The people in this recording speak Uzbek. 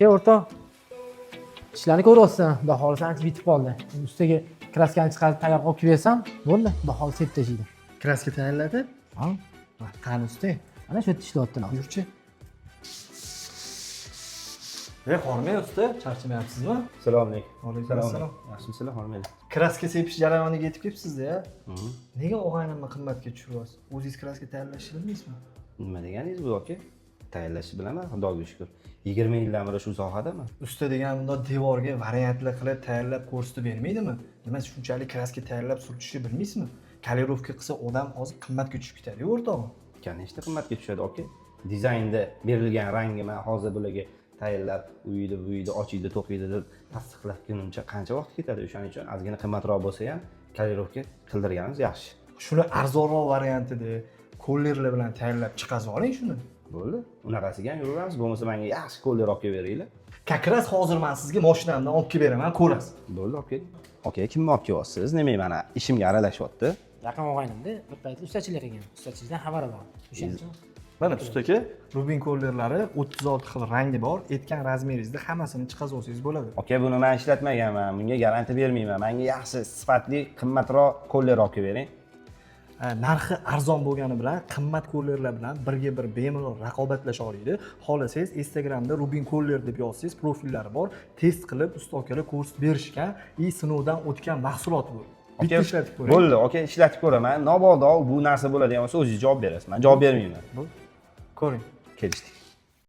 O'rtoq, ishlarni ko'ryapsan, baholi ancha bitib qoldi. Endi ustiga kraskani chiqarib tayyor qilib bersam, bo'ldi, baholi sepib tashlaydi. Kraska tayyorladi. Ha? Qani usta. Ana shu yerda ishlayaptilar. Yurchi. Hormay usta, charchamayapsizmi? Assalomu alaykum. Alaykum assalom. Yaxshimisizlar, hormaylar. Kraska sepish jarayoniga yetib kelibsiz-da. Nega og'aynimni qimmatga tushiryapsiz? O'zingiz kraska tayyorlashni bilmaysizmi? Nima deganingiz bu aka? Tayyorlashni bilaman, Xudoga shukr. 20 yildan beri shu sohadaman. Usta degan bundoq devorga variantli qilib tayyorlab ko'rsatib bermaydimi? Nima shunchalik kraska tayyorlab surtishni bilmaysizmi? Kalirovka qilsa odam hozir qimmatga tushib ketadi-ku o'rtog'im. Nechta qimmatga tushadi aka? Dizaynda berilgan rangi men hozir bularga tayyorlab, uyida, ochiydi, to'qiydi deb tasdiqlab kelguncha qancha vaqt ketadi? O'shaning uchun ozgina qimmatroq bo'lsa ham kalirovka qildirganimiz yaxshi. Shuni arzonroq variantida kollerlar bilan tayyorlab chiqazib oling shuni. Bo'ldi. Unaqasiga ham yuramiz, bo'lmasa menga yaxshi koller olib kelib beringlar. Kakras hozir men sizga mashinamdan olib kelib beraman, ko'rasiz. Bo'ldi, aka. Aka, kimni olib kelyapsiz? Nima mana ishimga aralashyapti? Yaqin og'aynimda bir payt ustachilik qilgan. Ustachilikdan xabari bor. O'shaning uchun Mana ustaka, Rubin kollerlari 36 xil rangi bor. Aytgan razmeringizda hammasini chiqazib olsangiz bo'ladi. Aka, buni men ishlatmaganman. Bunga garantiya bermayman. Menga yaxshi, sifatli, qimmatroq koller olib kelib bering. Narxi arzon bo'lgani bilan qimmat kollerlar bilan birga bir bemalol raqobatlasha oladi. Xohlasangiz Instagramda Rubin Koller deb yozsangiz profillari bor. Test qilib usta akalar ko'rsatib berishgan, sinovdan o'tgan mahsulot bu. Bitta ishlatib ko'ring. Bo'ldi, aka, ishlatib ko'raman. Mabodo bu narsa bo'ladigan bo'lsa o'zingiz javob berasiz. Men javob bermayman. Ko'ring. Kelishdik.